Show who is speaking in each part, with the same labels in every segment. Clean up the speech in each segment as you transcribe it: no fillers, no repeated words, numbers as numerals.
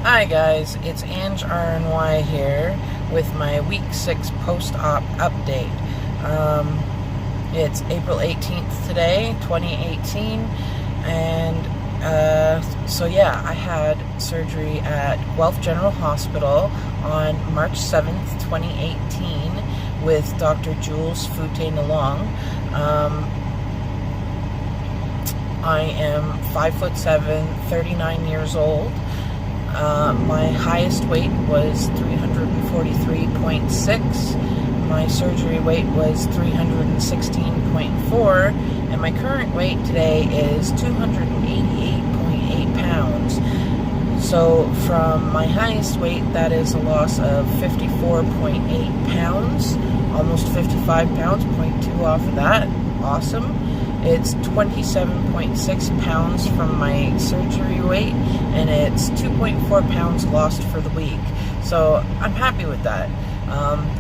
Speaker 1: Hi guys, it's Ange RNY here with my week 6 post-op update. It's April 18th today, 2018, and so yeah, I had surgery at Guelph General Hospital on March 7th, 2018 with Dr. Jules Fouté-Nalong. I am 5'7", 39 years old. My highest weight was 343.6. My surgery weight was 316.4, and my current weight today is 288.8 pounds. So from my highest weight, that is a loss of 54.8 pounds, almost 55 pounds, 0.2 off of that. Awesome. It's 27.6 pounds from my surgery weight, and it's 2.4 pounds lost for the week. So I'm happy with that,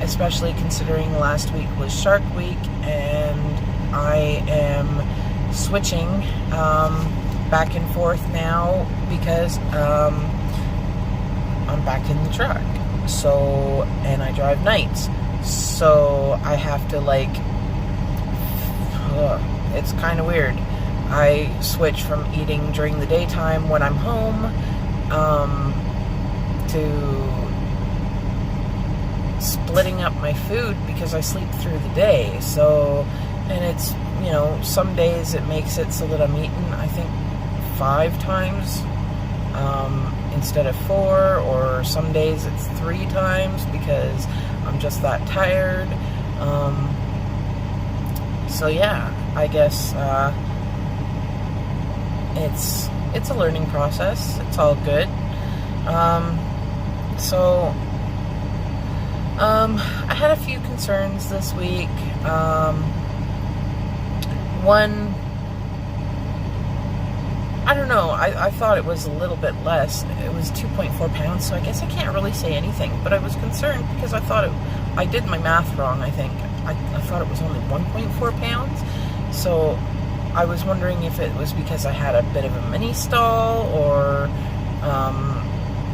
Speaker 1: especially considering last week was Shark Week, and I am switching back and forth now because I'm back in the truck. So, and I drive nights, so I have to it's kind of weird. I switch from eating during the daytime when I'm home to splitting up my food because I sleep through the day. So, and it's, some days it makes it so that I'm eating, I think, 5 times instead of 4, or some days it's 3 times because I'm just that tired. So yeah, I guess it's a learning process. It's all good. I had a few concerns this week. One, I don't know, I thought it was a little bit less. It was 2.4 pounds, so I guess I can't really say anything. But I was concerned because I thought I did my math wrong, I think. I thought it was only 1.4 pounds. So I was wondering if it was because I had a bit of a mini stall, or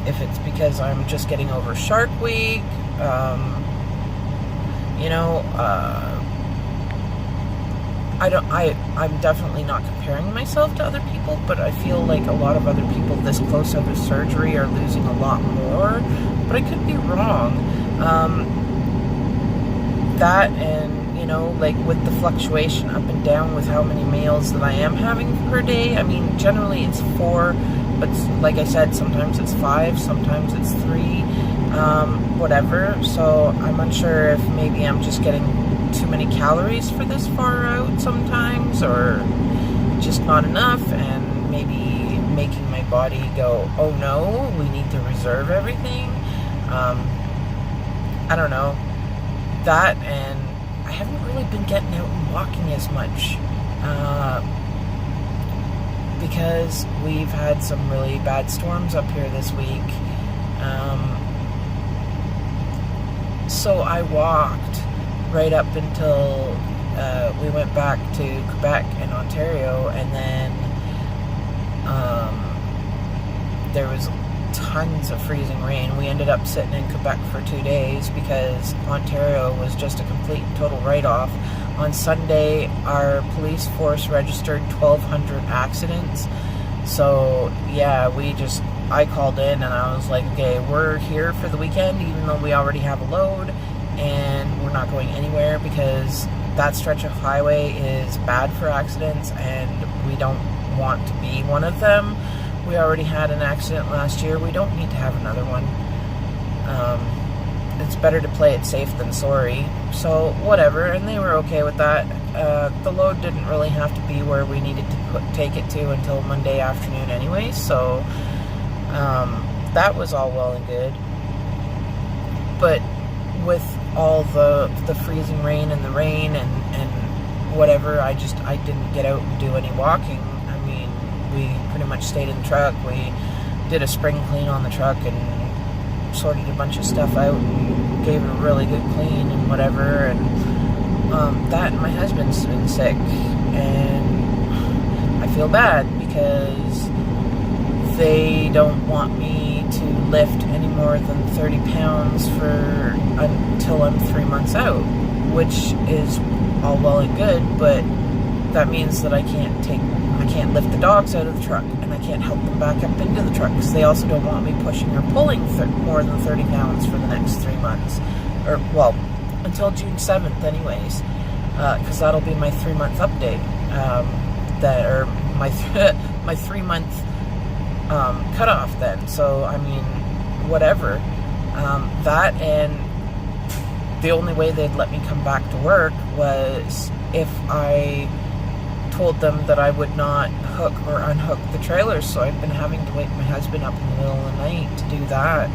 Speaker 1: if it's because I'm just getting over Shark Week. I'm definitely not comparing myself to other people, but I feel like a lot of other people this close out of surgery are losing a lot more, but I could be wrong. That, and with the fluctuation up and down with how many meals that I am having per day. I mean, generally it's 4, but like I said, sometimes it's 5, sometimes it's 3, whatever. So I'm unsure if maybe I'm just getting too many calories for this far out sometimes, or just not enough, and maybe making my body go, oh no, we need to reserve everything. I don't know. That, and I haven't really been getting out and walking as much because we've had some really bad storms up here this week. So I walked right up until we went back to Quebec and Ontario, and then there was tons of freezing rain. We ended up sitting in Quebec for 2 days because Ontario was just a complete and total write-off. On Sunday, our police force registered 1,200 accidents. So yeah, I called in and I was like, okay, we're here for the weekend, even though we already have a load, and we're not going anywhere because that stretch of highway is bad for accidents, and we don't want to be one of them. We already had an accident last year. We don't need to have another one. It's better to play it safe than sorry. So whatever, and they were okay with that. The load didn't really have to be where we needed to take it to until Monday afternoon anyway. So that was all well and good. But with all the freezing rain and the rain and whatever, I didn't get out and do any walking. We pretty much stayed in the truck. We did a spring clean on the truck and sorted a bunch of stuff out and gave it a really good clean and whatever. And that, and my husband's been sick, and I feel bad because they don't want me to lift any more than 30 pounds until I'm 3 months out, which is all well and good, but that means that I can't lift the dogs out of the truck, and I can't help them back up into the truck, because they also don't want me pushing or pulling more than 30 pounds for the next 3 months, or, well, until June 7th anyways, because that'll be my 3-month update, or my 3-month cutoff then. So, I mean, whatever. That, and the only way they'd let me come back to work was if I told them that I would not hook or unhook the trailers. So I've been having to wake my husband up in the middle of the night to do that.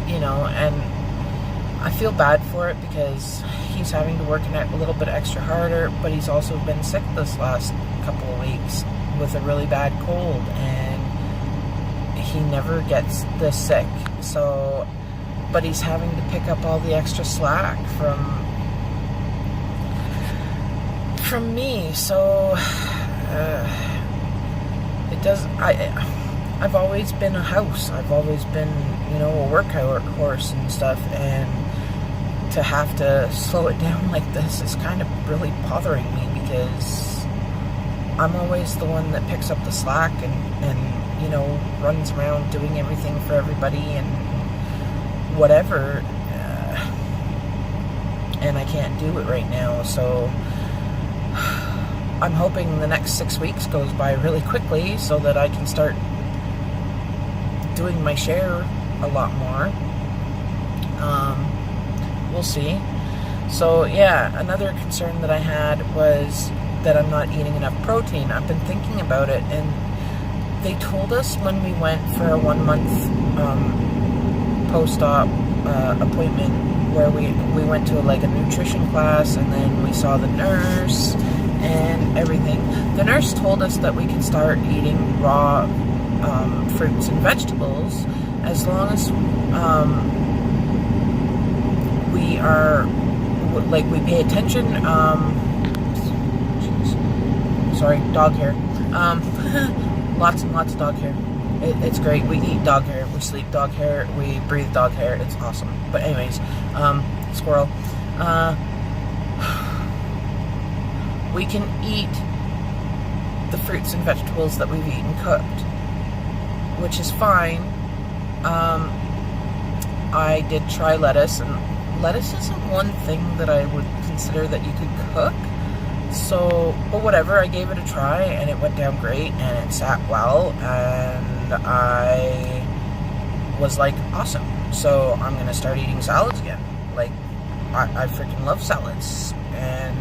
Speaker 1: You know, and I feel bad for it because he's having to work a little bit extra harder, but he's also been sick this last couple of weeks with a really bad cold, and he never gets this sick. So, but he's having to pick up all the extra slack from me. So it does. I've always been a house. I've always been, you know, a workhorse and stuff, and to have to slow it down like this is kind of really bothering me, because I'm always the one that picks up the slack and you know, runs around doing everything for everybody and whatever, and I can't do it right now. So I'm hoping the next 6 weeks goes by really quickly so that I can start doing my share a lot more. We'll see. So yeah, another concern that I had was that I'm not eating enough protein. I've been thinking about it, and they told us when we went for a 1 month post-op appointment, where we went to a nutrition class, and then we saw the nurse and everything. The nurse told us that we could start eating raw fruits and vegetables as long as we are, we pay attention. Sorry, dog hair. Lots and lots of dog hair. It's great. We eat dog hair. We sleep dog hair. We breathe dog hair. It's awesome. But anyways, squirrel. We can eat the fruits and vegetables that we've eaten cooked, which is fine. I did try lettuce, and lettuce isn't one thing that I would consider that you could cook. So, but whatever, I gave it a try, and it went down great, and it sat well, and I was like, awesome. So I'm going to start eating salads again. I freaking love salads, and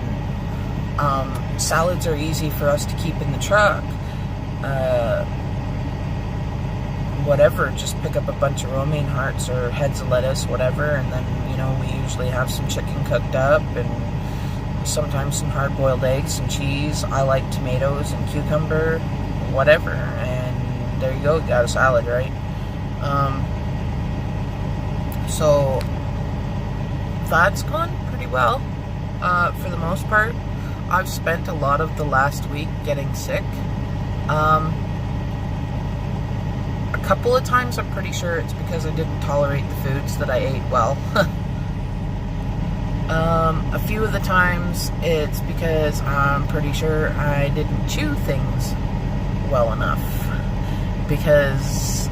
Speaker 1: salads are easy for us to keep in the truck. Whatever, just pick up a bunch of romaine hearts or heads of lettuce, whatever, and then, you know, we usually have some chicken cooked up, and sometimes some hard-boiled eggs and cheese. I like tomatoes and cucumber, whatever, and there you go, you got a salad, right? So that's gone pretty well, for the most part. I've spent a lot of the last week getting sick. A couple of times I'm pretty sure it's because I didn't tolerate the foods that I ate well. A few of the times it's because I'm pretty sure I didn't chew things well enough, because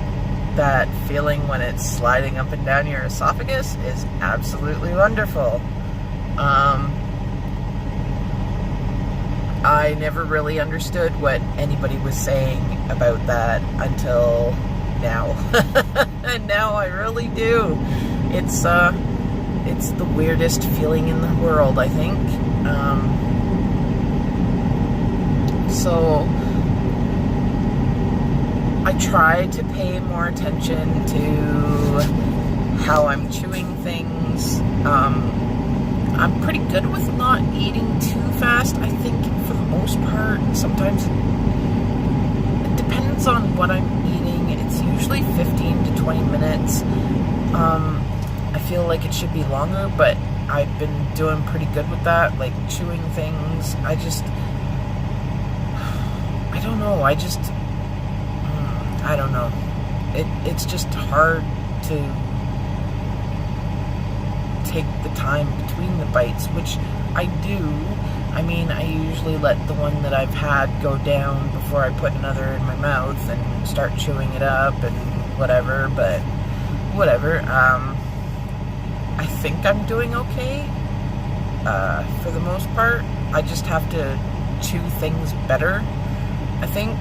Speaker 1: that feeling when it's sliding up and down your esophagus is absolutely wonderful. I never really understood what anybody was saying about that until now. And now I really do. It's the weirdest feeling in the world, I think. So I try to pay more attention to how I'm chewing things. I'm pretty good with not eating too fast, I think, for the most part. Sometimes it depends on what I'm eating. It's usually 15 to 20 minutes. I feel like it should be longer, but I've been doing pretty good with that, like chewing things. I don't know, I don't know. It's just hard to take the time between the bites, which I do. I mean, I usually let the one that I've had go down before I put another in my mouth and start chewing it up and whatever, but whatever. I think I'm doing okay for the most part. I just have to chew things better, I think.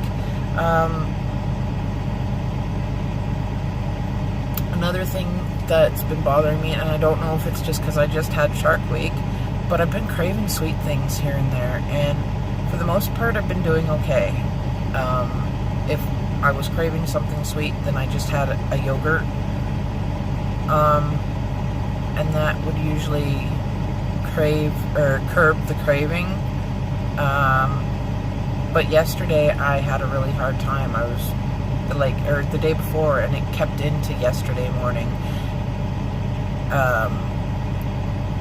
Speaker 1: Another thing that's been bothering me, and I don't know if it's just because I just had Shark Week, but I've been craving sweet things here and there, and for the most part I've been doing okay. If I was craving something sweet, then I just had a yogurt, and that would usually curb the craving. But yesterday I had a really hard time. I was or the day before, and it kept into yesterday morning,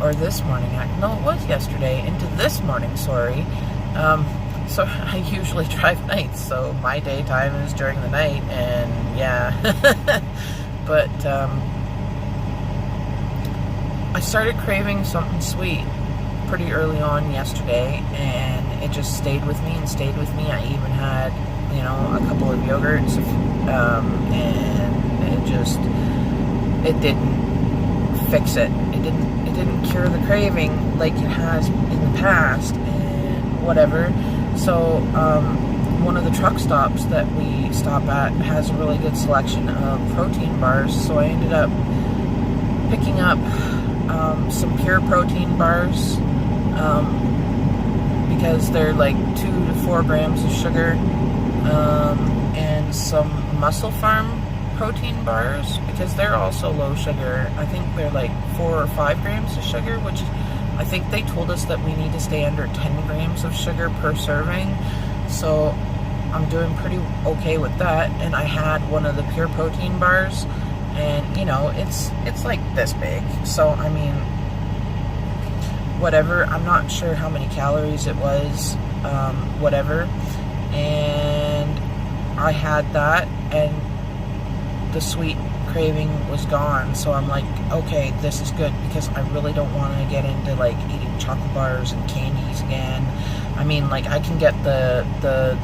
Speaker 1: or this morning. No, it was yesterday into this morning, sorry. So I usually drive nights, so my daytime is during the night, and yeah. But I started craving something sweet pretty early on yesterday, and it just stayed with me and stayed with me. I even had, a couple of yogurts, and it didn't fix it. It didn't cure the craving like it has in the past, and whatever. So one of the truck stops that we stop at has a really good selection of protein bars, so I ended up picking up some pure protein bars, because they're like 2 to 4 grams of sugar, and some Muscle Farm protein bars, because they're also low sugar. I think they're like 4 or 5 grams of sugar, which I think they told us that we need to stay under 10 grams of sugar per serving. So I'm doing pretty okay with that. And I had one of the pure protein bars, and it's like this big. So I mean, whatever. I'm not sure how many calories it was, whatever. And I had that, and the sweet craving was gone. So I'm like, okay, this is good, because I really don't want to get into like eating chocolate bars and candies again. I mean, like, I can get the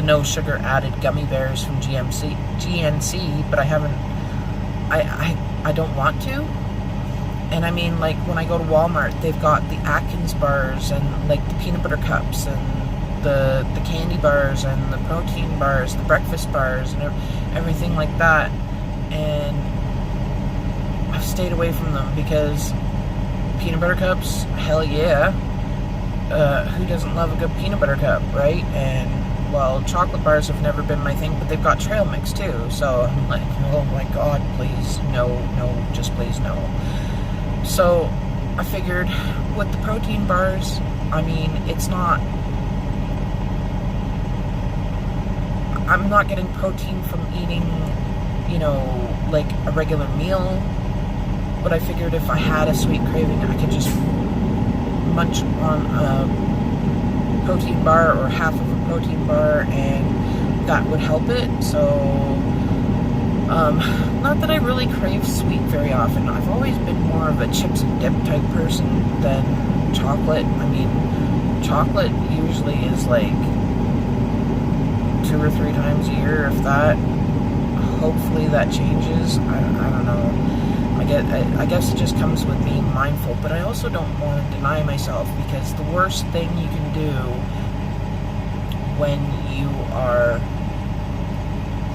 Speaker 1: no sugar added gummy bears from GNC, but I don't want to. And I mean, like, when I go to Walmart, they've got the Atkins bars and like the peanut butter cups and the candy bars and the protein bars, the breakfast bars, and everything like that. And I've stayed away from them, because peanut butter cups, hell yeah. Who doesn't love a good peanut butter cup, right? And, well, chocolate bars have never been my thing, but they've got trail mix too. So I'm like, oh my God, please, no, just please no. So I figured with the protein bars, I mean, I'm not getting protein from eating, like a regular meal, but I figured if I had a sweet craving, I could just munch on a protein bar or half of a protein bar, and that would help it. So, not that I really crave sweet very often. I've always been more of a chips and dip type person than chocolate. I mean, chocolate usually is like 2 or 3 times a year, if that. Hopefully that changes. I don't know. I guess it just comes with being mindful, but I also don't want to deny myself, because the worst thing you can do when you are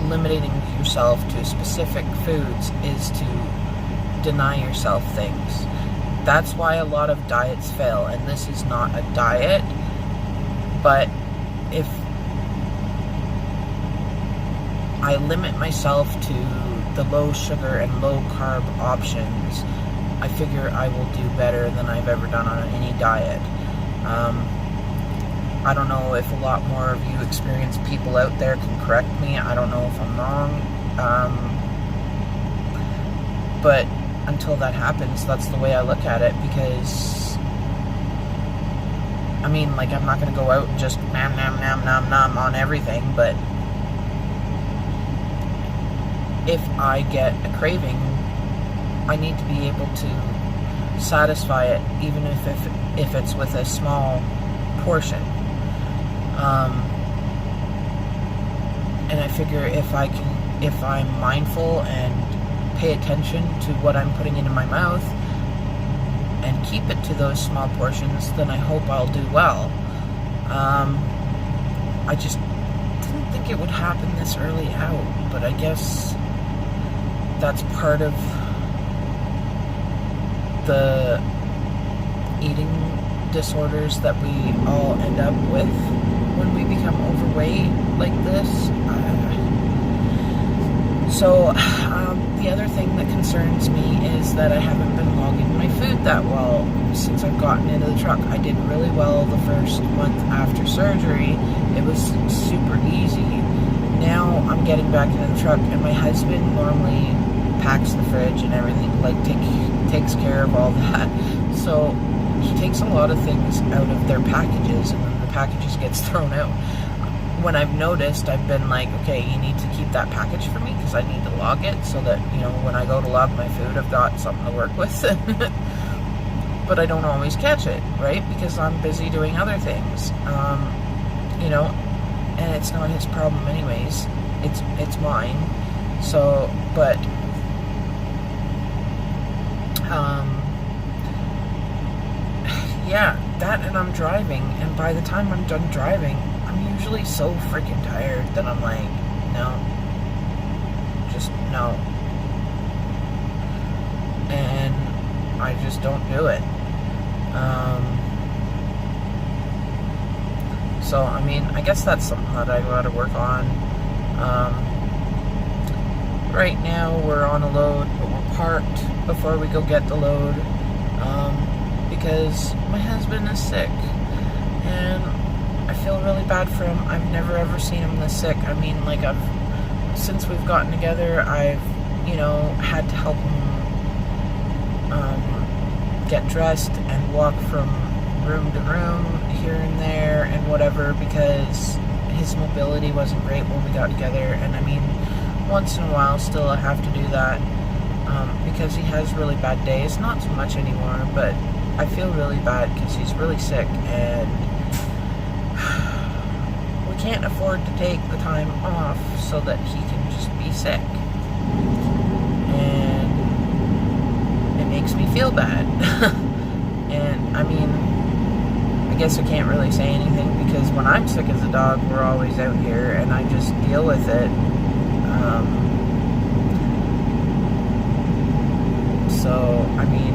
Speaker 1: limiting yourself to specific foods is to deny yourself things. That's why a lot of diets fail, and this is not a diet, but if I limit myself to the low sugar and low carb options, I figure I will do better than I've ever done on any diet. I don't know if a lot more of you experienced people out there can correct me. I don't know if I'm wrong. But until that happens, that's the way I look at it, because I mean, like, I'm not going to go out and just nom nom nom nom nom on everything, but if I get a craving, I need to be able to satisfy it, even if it's with a small portion. And I figure if I'm mindful and pay attention to what I'm putting into my mouth and keep it to those small portions, then I hope I'll do well. I just didn't think it would happen this early out, but I guess that's part of the eating disorders that we all end up with when we become overweight like this. So the other thing that concerns me is that I haven't been logging my food that well since I've gotten into the truck. I did really well the first month after surgery. It was super easy. Now I'm getting back into the truck, and my husband normally packs the fridge and everything, like takes care of all that. So he takes a lot of things out of their packages, and then the packages gets thrown out. When I've noticed, I've been like, okay, you need to keep that package for me because I need to log it so that, when I go to log my food, I've got something to work with. But I don't always catch it, right? Because I'm busy doing other things. And it's not his problem anyways. It's mine. So, but yeah, that, and I'm driving, and by the time I'm done driving, I'm usually so freaking tired that I'm like, no. Just no. And I just don't do it. So, I mean, I guess that's something that I gotta work on. Right now, we're on a load, but we're parked before we go get the load, because my husband is sick, and I feel really bad for him. I've never ever seen him this sick. I mean, like, since we've gotten together, I've, had to help him get dressed and walk from room to room here and there and whatever, because his mobility wasn't great when we got together. And I mean, once in a while still I have to do that, because he has really bad days. Not so much anymore, but I feel really bad because he's really sick, and we can't afford to take the time off so that he can just be sick. And it makes me feel bad. And I mean, I guess I can't really say anything, because when I'm sick as a dog, we're always out here, and I just deal with it. So, I mean,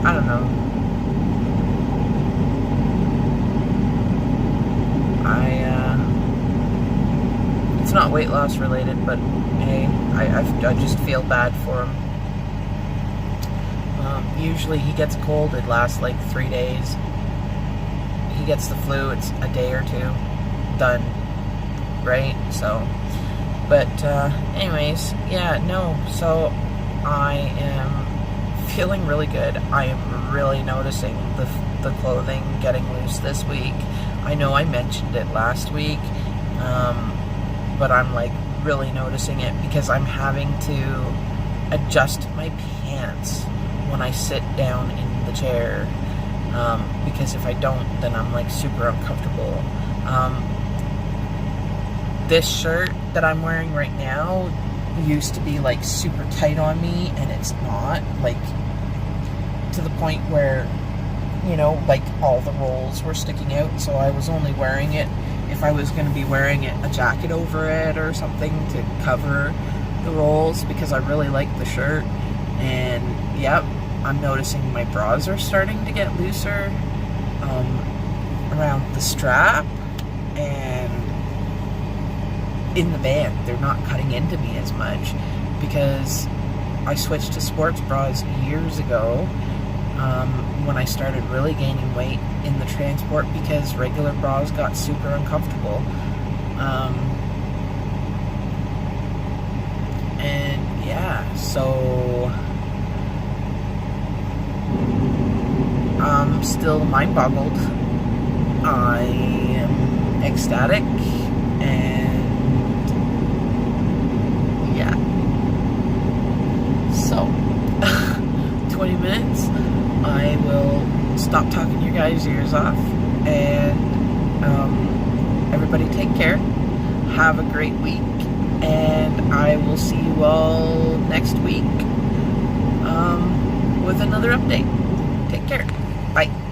Speaker 1: I don't know. It's not weight loss related, but hey, I just feel bad for him. Usually he gets a cold, it lasts like 3 days. He gets the flu, it's a day or two, done, right? So, but anyways, yeah, no, so I am feeling really good. I am really noticing the clothing getting loose this week. I know I mentioned it last week, but I'm like really noticing it because I'm having to adjust my pants when I sit down in the chair, because if I don't, then I'm like super uncomfortable. This shirt that I'm wearing right now used to be like super tight on me, and it's not, like, to the point where, like, all the rolls were sticking out, so I was only wearing it if I was going to be wearing a jacket over it or something to cover the rolls, because I really like the shirt. And yep, I'm noticing my bras are starting to get looser around the strap and in the band. They're not cutting into me as much, because I switched to sports bras years ago, when I started really gaining weight in the transport, because regular bras got super uncomfortable. And yeah, so I'm still mind-boggled. I am ecstatic, and yeah, minutes, I will stop talking your guys' ears off. And everybody take care. Have a great week. And I will see you all next week with another update. Take care. Bye.